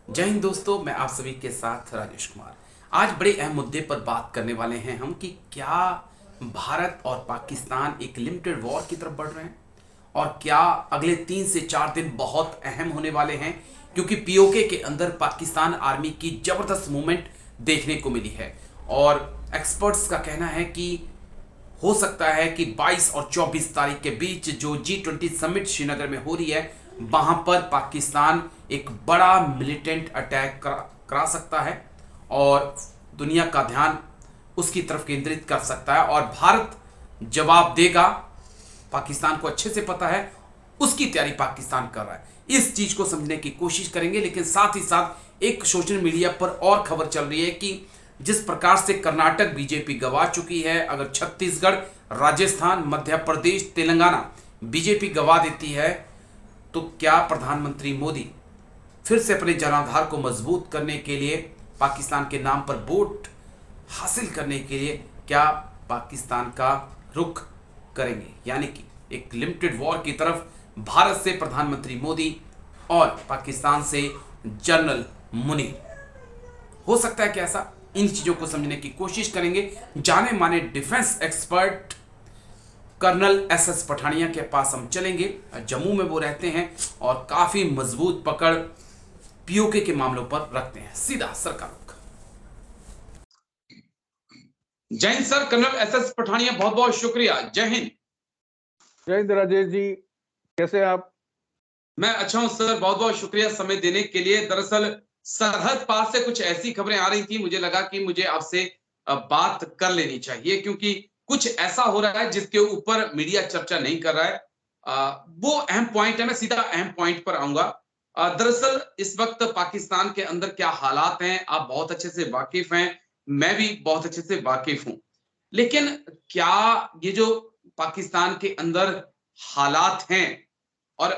जय हिंद दोस्तों, मैं आप सभी के साथ राजेश कुमार। आज बड़े अहम मुद्दे पर बात करने वाले हैं हम कि क्या भारत और पाकिस्तान एक लिमिटेड वॉर की तरफ बढ़ रहे हैं और क्या अगले 3 से 4 दिन बहुत अहम होने वाले हैं, क्योंकि पीओके के अंदर पाकिस्तान आर्मी की जबरदस्त मूवमेंट देखने को मिली है। और एक्सपर्ट्स का कहना है कि हो सकता है कि 22 और 24 तारीख के बीच जो G20 समिट श्रीनगर में हो रही है, वहां पर पाकिस्तान एक बड़ा मिलिटेंट अटैक करा सकता है और दुनिया का ध्यान उसकी तरफ केंद्रित कर सकता है और भारत जवाब देगा। पाकिस्तान को अच्छे से पता है, उसकी तैयारी पाकिस्तान कर रहा है। इस चीज को समझने की कोशिश करेंगे, लेकिन साथ ही साथ एक सोशल मीडिया पर और खबर चल रही है कि जिस प्रकार से कर्नाटक बीजेपी गवा चुकी है, अगर छत्तीसगढ़, राजस्थान, मध्य प्रदेश, तेलंगाना बीजेपी गवा देती है, तो क्या प्रधानमंत्री मोदी फिर से अपने जनाधार को मजबूत करने के लिए, पाकिस्तान के नाम पर वोट हासिल करने के लिए, क्या पाकिस्तान का रुख करेंगे, यानी कि एक लिमिटेड वॉर की तरफ, भारत से प्रधानमंत्री मोदी और पाकिस्तान से जनरल मुनीर। हो सकता है कि ऐसा, इन चीजों को समझने की कोशिश करेंगे। जाने माने defence expert colonel S Pathania के पास हम चलेंगे। जम्मू में वो रहते हैं और काफी मजबूत पकड़ पीओके के मामलों पर रखते हैं। सीधा सरकार। जय हिंद सर, कर्नल एस पठानिया, बहुत बहुत शुक्रिया। जय हिंद। जय हिंद राजेश जी, कैसे हैं आप? मैं अच्छा हूं सर, बहुत बहुत शुक्रिया समय देने के लिए। दरअसल सरहद पार से कुछ ऐसी खबरें आ रही थी, मुझे लगा कि मुझे आपसे बात कर लेनी चाहिए, क्योंकि कुछ ऐसा हो रहा है जिसके ऊपर मीडिया चर्चा नहीं कर रहा है। वो अहम पॉइंट है, मैं सीधा अहम पॉइंट पर आऊंगा। दरअसल इस वक्त पाकिस्तान के अंदर क्या हालात हैं, आप बहुत अच्छे से वाकिफ हैं, मैं भी बहुत अच्छे से वाकिफ हूं। लेकिन क्या ये जो पाकिस्तान के अंदर हालात हैं, और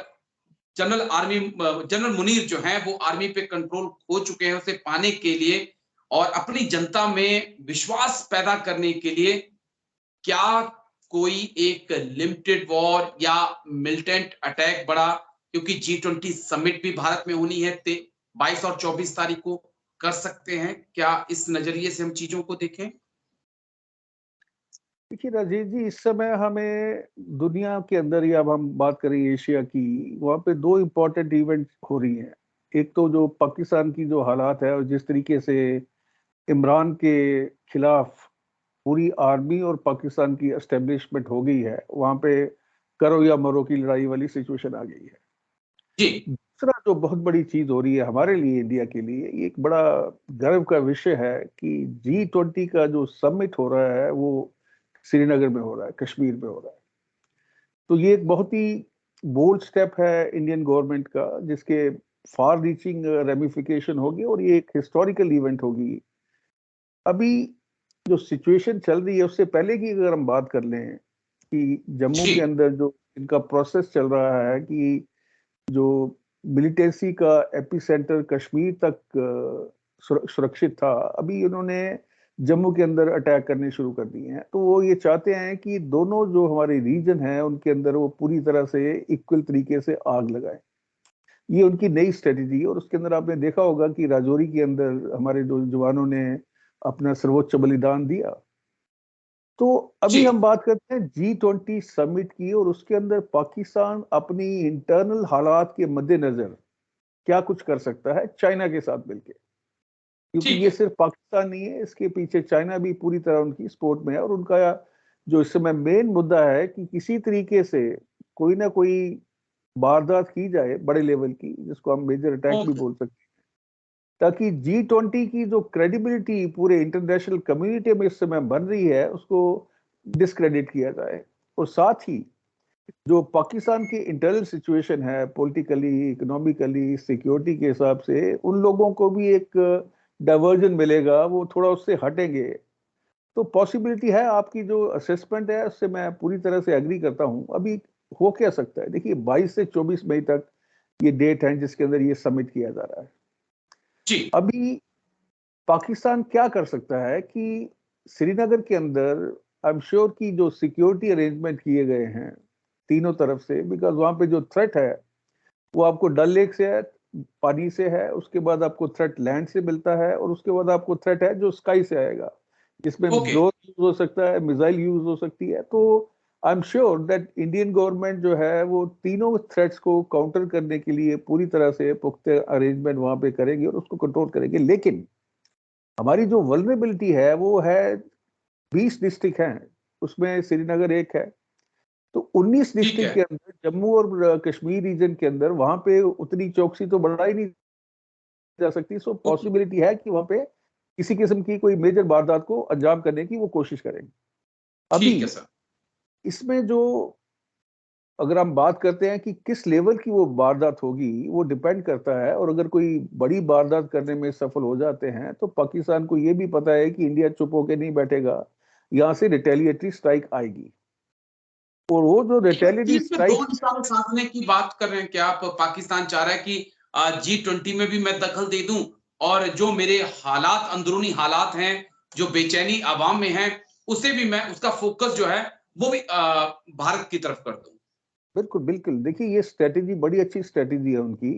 जनरल मुनीर जो है वो आर्मी पे कंट्रोल खो चुके हैं, उसे पाने के लिए और अपनी जनता में विश्वास पैदा करने के लिए, क्या कोई एक लिमिटेड वॉर या मिलिटेंट अटैक बड़ा, क्योंकि G20 समिट भी भारत में होनी है 22 और 24 तारीख को, कर सकते हैं क्या? इस नजरिए से हम चीजों को देखें। देखिए राजेश जी, इस समय हमें दुनिया के अंदर, या अब हम बात करें एशिया की, वहाँ पे दो इम्पोर्टेंट इवेंट हो रही हैं। एक तो जो पाकिस्तान की जो हालात है और जिस तरीके से इमरान के खिलाफ पूरी आर्मी और पाकिस्तान की एस्टेब्लिशमेंट हो गई है, वहाँ पे करो या मरो की लड़ाई वाली सिचुएशन आ गई है। जी। दूसरा जो बहुत बड़ी चीज हो रही है हमारे लिए, इंडिया के लिए, ये एक बड़ा गर्व का विषय है कि G20 का जो समिट हो रहा है वो श्रीनगर में हो रहा है, कश्मीर में हो रहा है। तो ये एक बहुत ही बोल्ड स्टेप है इंडियन गवर्नमेंट का, जिसके फार रीचिंग रेमिफिकेशन होगी और ये एक हिस्टोरिकल इवेंट होगी। अभी जो सिचुएशन चल रही है, उससे पहले की अगर हम बात कर लें कि जम्मू जी। के अंदर जो इनका प्रोसेस चल रहा है कि जो मिलिटेंसी का एपिसेंटर कश्मीर तक सुरक्षित था, अभी उन्होंने जम्मू के अंदर अटैक करने शुरू कर दिए हैं। तो वो ये चाहते हैं कि दोनों जो हमारे रीजन हैं उनके अंदर वो पूरी तरह से इक्वल तरीके से आग लगाए। ये उनकी नई स्ट्रेटेजी है और उसके अंदर आपने देखा होगा कि राजौरी के अंदर हमारे जो जवानों ने अपना सर्वोच्च बलिदान दिया। तो जी। अभी हम बात करते हैं G20 समिट की, और उसके अंदर पाकिस्तान अपनी इंटरनल हालात के मद्देनजर क्या कुछ कर सकता है चाइना के साथ मिलके, क्योंकि ठीक ये है। सिर्फ पाकिस्तान नहीं है, इसके पीछे चाइना भी पूरी तरह उनकी सपोर्ट में है। और उनका जो इस समय मेन मुद्दा है कि किसी तरीके से कोई ना कोई वारदात की जाए बड़े लेवल की, जिसको हम मेजर अटैक भी ओके। बोल सकते हैं, ताकि G20 की जो क्रेडिबिलिटी पूरे इंटरनेशनल कम्युनिटी में इस समय बन रही है उसको डिस्क्रेडिट किया जाए। और साथ ही जो पाकिस्तान की इंटरनल सिचुएशन है, पॉलिटिकली, इकोनॉमिकली, सिक्योरिटी के हिसाब से उन लोगों को भी एक डाइवर्जन मिलेगा, वो थोड़ा उससे हटेंगे। तो पॉसिबिलिटी है, आपकी जो असेसमेंट है उससे मैं पूरी तरह से एग्री करता हूं। अभी हो क्या सकता है, देखिए 22 से 24 मई तक ये डेट है जिसके अंदर ये समिट किया जा रहा है। जी। अभी पाकिस्तान क्या कर सकता है कि श्रीनगर के अंदर आई एम श्योर कि जो सिक्योरिटी अरेंजमेंट किए गए हैं तीनों तरफ से, बिकॉज वहां पे जो थ्रेट है वो आपको डल लेक से है, पानी से है, उसके बाद आपको थ्रेट लैंड से मिलता है, और उसके बाद आपको थ्रेट है जो स्काई से आएगा, जिसमें ओके। ड्रोन यूज हो सकता है, मिसाइल यूज हो सकती है। तो I am sure that Indian government जो है वो तीनों थ्रेट्स को काउंटर करने के लिए पूरी तरह से पुख्ते अरेंजमेंट वहां पे करेगी और उसको कंट्रोल करेगी। लेकिन हमारी जो वल्नरेबिलिटी है वो है 20 डिस्ट्रिक्ट हैं, उसमें श्रीनगर एक है। तो 19 ठीक डिस्ट्रिक्ट है। के अंदर, जम्मू और कश्मीर रीजन के अंदर, वहां पे उतनी चौकसी तो बढ़ाई नहीं जा सकती। So okay. पॉसिबिलिटी है कि वहां पे किसी किस्म की कोई मेजर वारदात को अंजाम करने की वो कोशिश करेंगे। अभी ठीक है सर। इसमें जो, अगर हम बात करते हैं कि किस लेवल की वो वारदात होगी, वो डिपेंड करता है। और अगर कोई बड़ी वारदात करने में सफल हो जाते हैं तो पाकिस्तान को ये भी पता है कि इंडिया चुप होके नहीं बैठेगा, यहाँ से रिटेलिएटरी स्ट्राइक आएगी। और वो जो रिटेलिएटरी चीन पे दो स्ट्राइक, निशाने साधने की बात कर रहे हैं क्या आप? पाकिस्तान चाह रहा है कि G20 में भी मैं दखल दे दूं, और जो मेरे हालात, अंदरूनी हालात हैं, जो बेचैनी आवाम में है, उसे भी मैं, उसका फोकस जो है वो भी भारत की तरफ कर दूं। बिल्कुल बिल्कुल, देखिए ये स्ट्रेटेजी बड़ी अच्छी स्ट्रेटेजी है उनकी।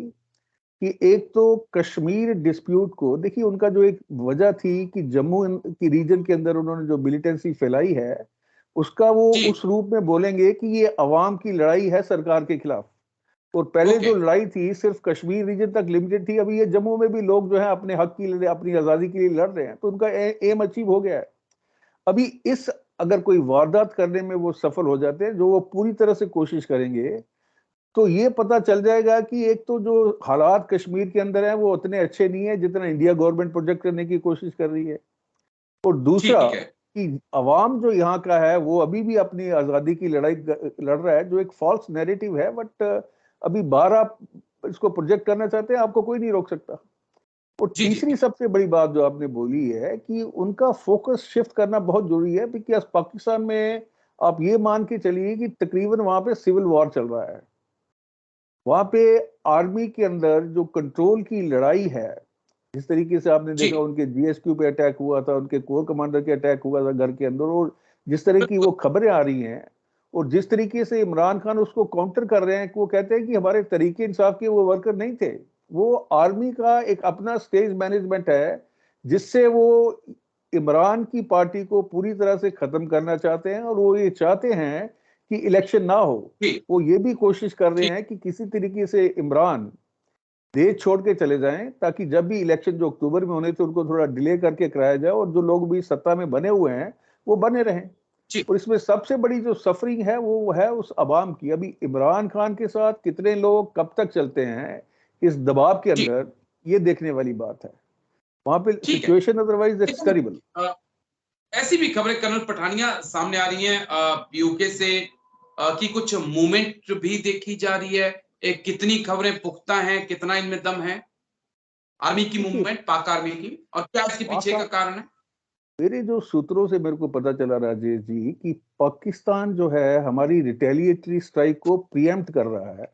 कि एक तो कश्मीर डिस्प्यूट को देखिए, उनका जो एक वजह थी कि जम्मू की रीजन के अंदर उन्होंने जो मिलिटेंसी फैलाई है, उसका वो जी। उस रूप में बोलेंगे कि ये अवाम की लड़ाई है सरकार के खिलाफ। और पहले ओके। जो लड़ाई थी सिर्फ कश्मीर रीजन तक लिमिटेड थी, अभी ये जम्मू में भी लोग जो है अपने हक की अपनी आजादी के लिए लड़ रहे हैं, तो उनका एम अचीव हो गया है। अभी इस, अगर कोई वारदात करने में वो सफल हो जाते हैं, जो वो पूरी तरह से कोशिश करेंगे, तो ये पता चल जाएगा कि एक तो जो हालात कश्मीर के अंदर हैं वो उतने अच्छे नहीं है जितना इंडिया गवर्नमेंट प्रोजेक्ट करने की कोशिश कर रही है। और दूसरा ठीक है। कि अवाम जो यहाँ का है वो अभी भी अपनी आजादी की लड़ाई लड़ रहा है, जो एक फॉल्स नैरेटिव है। बट अभी बाहर आप इसको प्रोजेक्ट करना चाहते हैं, आपको कोई नहीं रोक सकता। और जी जी। तीसरी सबसे बड़ी बात जो आपने बोली है कि उनका फोकस शिफ्ट करना बहुत जरूरी है, बिकॉज पाकिस्तान में आप ये मान के चलिए कि तकरीबन वहां पे सिविल वॉर चल रहा है। वहां पे आर्मी के अंदर जो कंट्रोल की लड़ाई है, जिस तरीके से आपने जी। देखा उनके जीएसक्यू पे अटैक हुआ था, उनके कोर कमांडर के अटैक हुआ था घर के अंदर, और जिस तरह की वो बिल्कुल। खबरें आ रही हैं, और जिस तरीके से इमरान खान उसको काउंटर कर रहे हैं कि वो कहते हैं कि हमारे तरीके इंसाफ के वो वर्कर नहीं थे। वो आर्मी का एक अपना स्टेज मैनेजमेंट है, जिससे वो इमरान की पार्टी को पूरी तरह से खत्म करना चाहते हैं, और वो ये चाहते हैं कि इलेक्शन ना हो। जी। वो ये भी कोशिश कर रहे ठीक। हैं कि किसी तरीके से इमरान देश छोड़ के चले जाएं, ताकि जब भी इलेक्शन जो अक्टूबर में होने थे उनको थोड़ा डिले करके कराया जाए, और जो लोग भी सत्ता में बने हुए हैं वो बने रहें। जी। और इसमें सबसे बड़ी जो सफरिंग है वो है उस अवाम की। अभी इमरान खान के साथ कितने लोग कब तक चलते हैं इस दबाव के जी। अंदर, ये देखने वाली बात है। वहां पे ठीक है। सिचुएशन अदरवाइज इट्स लेकिन टेरिबल। ऐसी भी खबरें कर्नल पठानिया सामने आ रही हैं यूके से, कि कुछ मूवमेंट भी देखी जा रही है। कितनी खबरें पुख्ता हैं, कितना इनमें दम है? आर्मी की देखिए, मूवमेंट, पाक आर्मी की, और क्या इसके पीछे पाक, का कारण है? मेरे जो सूत्रों से मेरे को पता चला राजेश जी, कि पाकिस्तान जो है हमारी रिटेलिएटरी स्ट्राइक को प्रीएम्प्ट कर रहा है,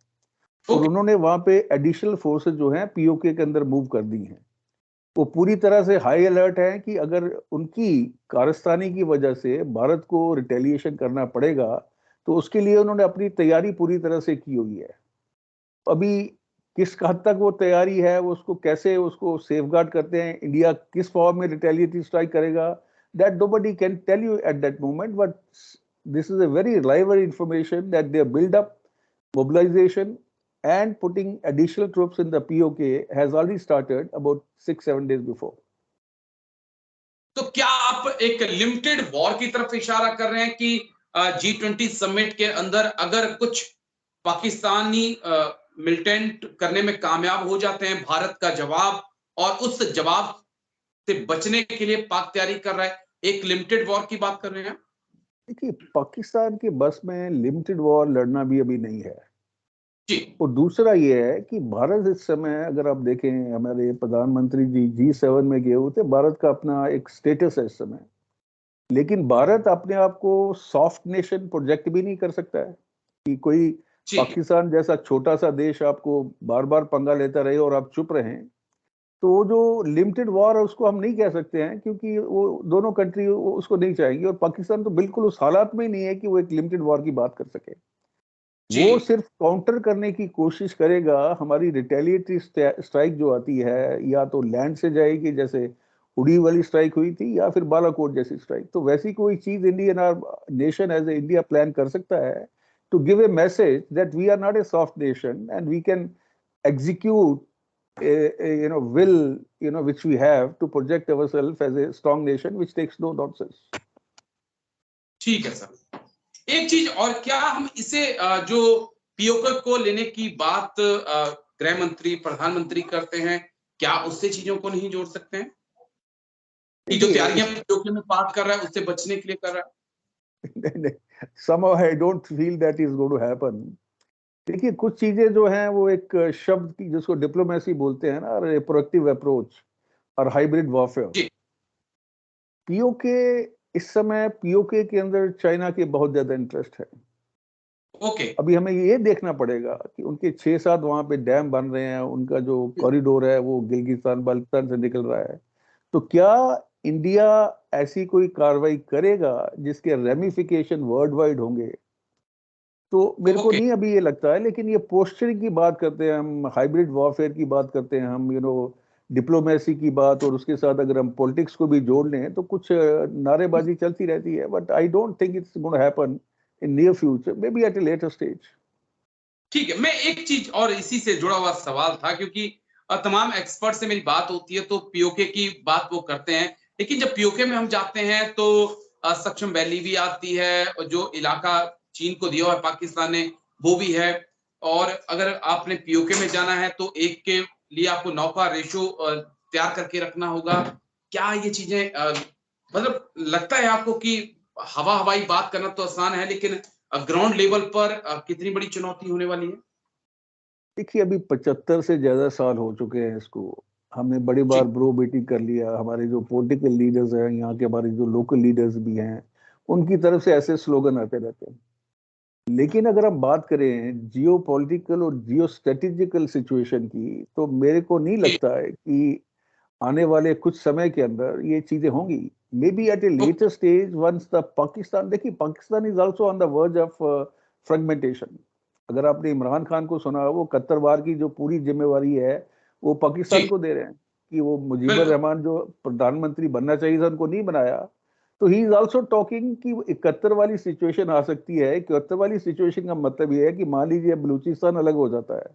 और ओके। उन्होंने वहां पे एडिशनल फोर्सेस जो हैं पीओके के अंदर मूव कर दी हैं। वो पूरी तरह से हाई अलर्ट है कि अगर उनकी कारस्तानी की वजह से भारत को रिटेलिएशन करना पड़ेगा, तो उसके लिए उन्होंने अपनी तैयारी पूरी तरह से की हुई है। अभी किस हद तक वो तैयारी है, वो उसको कैसे उसको सेफगार्ड करते हैं, इंडिया किस फॉर्म में रिटेलिएटरी स्ट्राइक करेगा, that nobody can tell you at that moment. But this is a very reliable information that they build up mobilization and putting additional troops in the POK has already started about 6-7 days before. तो क्या आप एक limited war की तरफ इशारा कर रहे हैं कि G20 समिट के अंदर अगर कुछ पाकिस्तानी मिलिटेंट करने में कामयाब हो जाते हैं, भारत का जवाब, और उस जवाब से बचने के लिए पाक तैयारी कर रहा है, एक लिमिटेड वॉर की बात कर रहे हैं? देखिए, पाकिस्तान के बस में लिमिटेड वॉर लड़ना भी अभी नहीं है। जी। और दूसरा ये है कि भारत इस समय, अगर आप देखें, हमारे प्रधानमंत्री जी G7 में गए हुए थे, भारत का अपना एक स्टेटस है इस समय। लेकिन भारत अपने आप को सॉफ्ट नेशन प्रोजेक्ट भी नहीं कर सकता है कि कोई ठीक है। पाकिस्तान जैसा छोटा सा देश आपको बार बार पंगा लेता रहे और आप चुप रहें। तो वो जो लिमिटेड वॉर है उसको हम नहीं कह सकते हैं, क्योंकि वो दोनों कंट्री उसको नहीं चाहेंगी, और पाकिस्तान तो बिल्कुल उस हालात में ही नहीं है कि वो एक लिमिटेड वॉर की बात कर सके। जी वो सिर्फ काउंटर करने की कोशिश करेगा। हमारी रिटेलिएटरी स्ट्राइक जो आती है, या तो लैंड से जाएगी जैसे उड़ी वाली स्ट्राइक हुई थी, या फिर बालाकोट जैसी स्ट्राइक। तो वैसी कोई चीज Indian nation as a India plan कर सकता है to give a message that we are not a soft nation and we can execute a will which we have to project ourselves as a strong nation which takes no nonsense. ठीक है sir. एक चीज और, क्या हम इसे जो PoK को लेने की बात गृह मंत्री प्रधानमंत्री करते हैं, क्या उससे चीजों को नहीं जोड़ सकते हैं कि जो तैयारियां पीओके में पास कर रहा है उससे बचने के लिए कर रहा है? Somehow I don't feel that is going to happen. देखिए, कुछ चीजें जो हैं वो एक शब्द की जिसको डिप्लोमेसी बोलते हैं ना, प्रोएक्टिव अप्रोच और हाइब्रिड वॉरफेयर। पीओके, इस समय पीओके के अंदर चाइना के बहुत ज्यादा इंटरेस्ट है। ओके। अभी हमें ये देखना पड़ेगा कि उनके 6-7 वहां पे डैम बन रहे हैं, उनका जो कॉरिडोर है वो गिलगिस्तान बाल्टिस्तान से निकल रहा है। तो क्या इंडिया ऐसी कोई कार्रवाई करेगा जिसके रेमिफिकेशन वर्ल्ड वाइड होंगे? तो मेरे को नहीं अभी ये लगता है, लेकिन ये पोस्चरिंग की बात करते हैं हम, हाइब्रिड वॉरफेयर की बात करते हैं हम, डिप्लोमेसी की बात, और उसके साथ अगर हम पॉलिटिक्स को भी जोड़ लें तो कुछ नारेबाजी चलती रहती है। But I don't think it's gonna happen in near future, maybe at a later stage. ठीक है, मैं एक चीज और इसी से जुड़ा हुआ सवाल था, क्योंकि तमाम एक्सपर्ट से मेरी बात होती है तो पीओके की बात वो करते हैं, लेकिन जब पीओके में हम जाते हैं तो सक्षम वैली भी आती है, और जो इलाका चीन को दिया हुआ है पाकिस्तान ने वो भी है, और अगर आपने पीओके में जाना है तो एक के लिए आपको नौका रेशो तैयार करके रखना होगा। क्या ये चीजें मतलब लगता है आपको कि हवाई बात करना तो आसान है, लेकिन ग्राउंड लेवल पर कितनी बड़ी चुनौती होने वाली है? देखिए, अभी 75 से ज्यादा साल हो चुके हैं इसको। हमने बड़ी बार जी ब्रो मीटिंग कर लिया, हमारे जो पॉलिटिकल लीडर्स हैं, यहाँ के हमारे जो लोकल लीडर्स भी हैं, उनकी तरफ से ऐसे स्लोगन आते रहते हैं। लेकिन अगर हम बात करें जियो पॉलिटिकल और जियो स्ट्रेटेजिकल सिचुएशन की, तो मेरे को नहीं जी। लगता है कि आने वाले कुछ समय के अंदर ये चीजें होंगी। Maybe at a later stage once the Pakistan, देखिए Pakistan is also on the verge of fragmentation. अगर आपने इमरान खान को सुना, वो कत्तरवार की जो पूरी जिम्मेवारी है वो पाकिस्तान जी को दे रहे हैं कि वो मुजीबर बिल्कुल। रहमान जो प्रधानमंत्री बनना चाहिए था उनको नहीं बनाया। तो ही इज ऑल्सो टॉकिंग कि 71 वाली सिचुएशन आ सकती है। 71 वाली सिचुएशन का मतलब ये है कि मान लीजिए बलूचिस्तान अलग हो जाता है,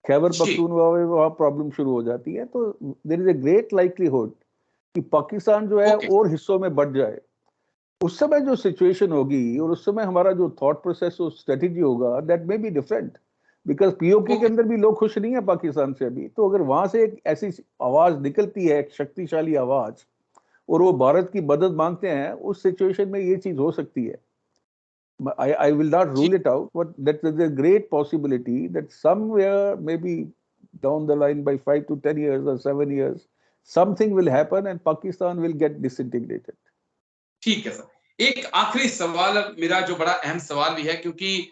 खैबर जी पख्तूनख्वा में वहां प्रॉब्लम शुरू हो जाती है, तो there is a great likelihood कि पाकिस्तान जो है ओके। और हिस्सों में बढ़ जाए। उस समय जो सिचुएशन होगी और उस समय हमारा जो थॉट प्रोसेस और स्ट्रेटेजी होगा, that may be different, because PoK के ओके। अंदर भी लोग खुश नहीं है पाकिस्तान से अभी। तो अगर वहां से एक ऐसी आवाज निकलती है, एक शक्तिशाली आवाज, और वो भारत की मदद मांगते हैं, उस सिचुएशन में ये चीज हो सकती है। I will not ji rule it out, but that is a great possibility that somewhere, maybe down the line by 5 to 10 years or 7 years, something will happen and Pakistan will get disintegrated. ठीक है sir. एक आखिरी सवाल मेरा, जो बड़ा अहम सवाल भी है, क्योंकि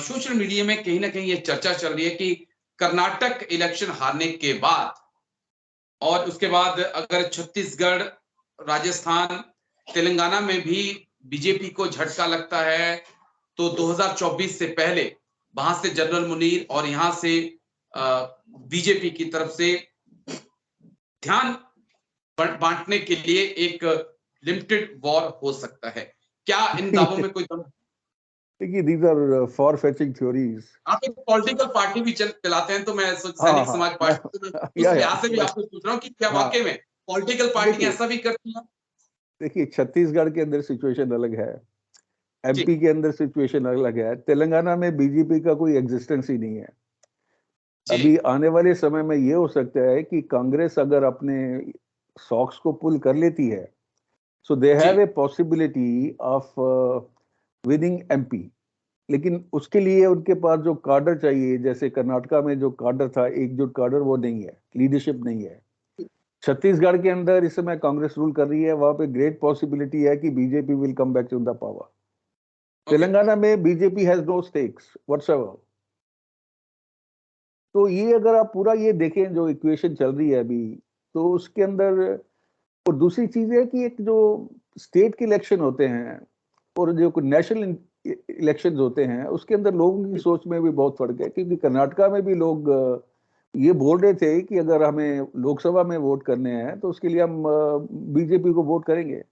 सोशल मीडिया में कहीं ना कहीं ये चर्चा चल रही है कि कर्नाटक इलेक्शन हारने के बाद और उसके बाद अगर छत्तीसगढ़, राजस्थान, तेलंगाना में भी बीजेपी को झटका लगता है तो 2024 से पहले वहां से जनरल मुनीर और यहां से बीजेपी की तरफ से ध्यान बांटने के लिए एक लिमिटेड वॉर हो सकता है। क्या इन दावों में कोई दम? देखिए, these are far-fetching theories. आप एक पॉलिटिकल पार्टी भी चलाते हैं, तो मैं हाँ सैनिक हाँ, समाज पार्टी, तो मैं उस या लिहाज से भी आपको पूछ रहा हूँ कि क्या हाँ। वाकई में पॉलिटिकल पार्टियां देखिए ऐसा भी करती हैं? देखिए, छत्तीसगढ़ के अंदर सिचुएशन अलग है, जी एमपी के अंदर सिचुएशन अलग है, तेलंगाना में बीजेपी का कोई एग्जिस्टेंस ही नहीं है। जी अभी आने वाले समय में ये हो सकता है कि कांग्रेस अगर अपने सॉक्स को पुल कर लेती है, so they G have a possibility of winning MP. लेकिन उसके लिए उनके पास जो कार्डर चाहिए, जैसे कर्नाटका में जो कार्डर था, एकजुट कार्डर, वो नहीं है, लीडरशिप नहीं है। छत्तीसगढ़ के अंदर इस समय कांग्रेस रूल कर रही है, वहां पे ग्रेट पॉसिबिलिटी है कि BJP will come back to the power. Okay. Telangana में BJP has no stakes whatsoever. तो ये अगर आप पूरा ये देखें जो इक्वेशन चल रही है अभी, तो उसके अंदर, और दूसरी चीज है कि एक जो स्टेट के इलेक्शन होते हैं और जो नेशनल इलेक्शंस होते हैं उसके अंदर लोगों की सोच में भी बहुत फर्क है, क्योंकि कर्नाटका में भी लोग ये बोल रहे थे कि अगर हमें लोकसभा में वोट करने हैं तो उसके लिए हम बीजेपी को वोट करेंगे।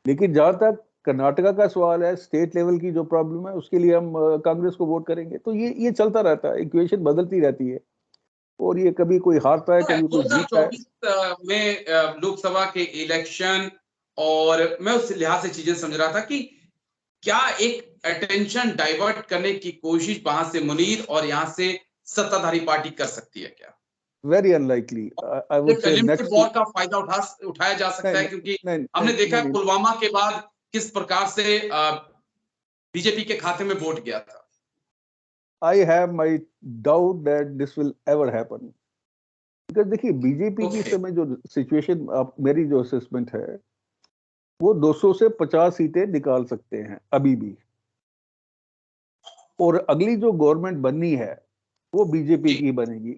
लेकिन जहां तक कर्नाटका का सवाल है, स्टेट लेवल की जो प्रॉब्लम है, उसके लिए हम कांग्रेस को वोट करेंगे। तो ये चलता रहता है, इक्वेशन बदलती रहती है, और ये कभी कोई हारता है, कभी कोई जीतता है। 2024 में लोकसभा के इलेक्शन, और मैं उस लिहाज से चीजें समझ रहा था कि क्या एक अटेंशन डाइवर्ट करने की कोशिश वहां से मुनीर और यहाँ से सत्ताधारी पार्टी कर सकती है क्या? वेरी अनलाइकली, आई वुड एक से लिमिटेड नेक्स्ट। वॉर का फायदा उठाया जा सकता नहीं है, नहीं क्योंकि नहीं हमने देखा नहीं है नहीं, पुलवामा के बाद किस प्रकार से बीजेपी के खाते में वोट गया था। I have my doubt that this will ever happen. Because देखिए, बीजेपी की इस ओके, समय जो सिचुएशन, आप मेरी जो असेसमेंट है, वो 200 से 50 सीटें निकाल सकते हैं अभी भी, और अगली जो गवर्नमेंट बननी है वो बीजेपी जी की बनेगी।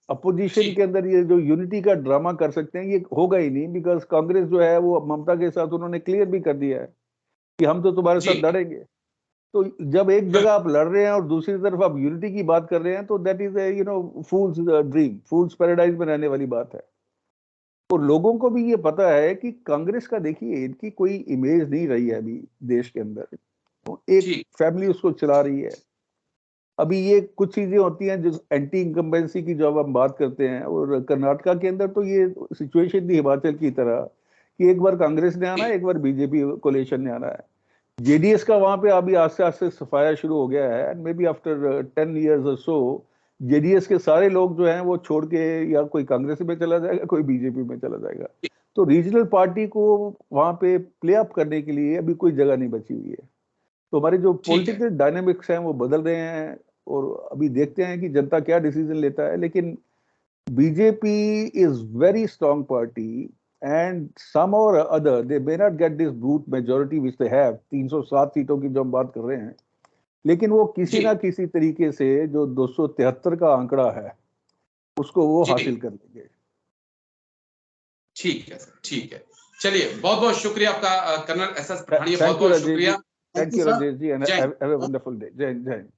अपोजिशन जी के अंदर ये जो यूनिटी का ड्रामा कर सकते हैं, ये होगा ही नहीं, बिकॉज कांग्रेस जो है वो ममता के साथ उन्होंने क्लियर भी कर दिया है कि हम तो तुम्हारे जी, साथ लड़ेंगे। तो जब एक जगह बिल्कुल आप लड़ रहे हैं और दूसरी तरफ आप यूनिटी की बात कर रहे हैं, तो that is fools dream, fools paradise में रहने वाली बात है। और लोगों को भी ये पता है कि कांग्रेस का, देखिए, इनकी कोई इमेज नहीं रही है अभी देश के अंदर। तो एक जी फैमिली उसको चला रही है। अभी ये कुछ चीजें होती हैं जो एंटी इनकम्बेंसी की, जब हम बात करते हैं, और कर्नाटका के अंदर तो ये सिचुएशन थी हिमाचल की तरह कि एक बार कांग्रेस ने आना है, जी एक बार बीजेपी कोलेशन ने आना है। जेडीएस का वहां पे अभी आस्ते आस्ते सफाया शुरू हो गया है, and may be after 10 years और सो जेडीएस के सारे लोग जो हैं वो छोड़ के या कोई कांग्रेस में चला जाएगा, कोई बीजेपी में चला जाएगा। तो रीजनल पार्टी को वहां पे प्ले अप करने के लिए अभी कोई जगह नहीं बची हुई है। तो हमारे जो ठीक है। पॉलिटिकल डायनेमिक्स हैं वो बदल रहे हैं, और अभी देखते हैं कि जनता क्या डिसीजन लेता है। लेकिन BJP is very strong party, and some और other they may not get this brute majority which they have, 307 सीटों की जो हम बात कर रहे हैं, लेकिन वो किसी जी ना किसी तरीके से जो 273 का आंकड़ा है उसको वो जी हासिल कर लेंगे। ठीक है सर, ठीक है। चलिए, बहुत बहुत शुक्रिया आपका कर्नल एस एस पठानिया, बहुत थैंक यू बहुत राजेश जी, शुक्रिया। Thank thank you you sir. Rajesh ji, and Jai have Hind. A wonderful day. Jai Hind, जय हिंद।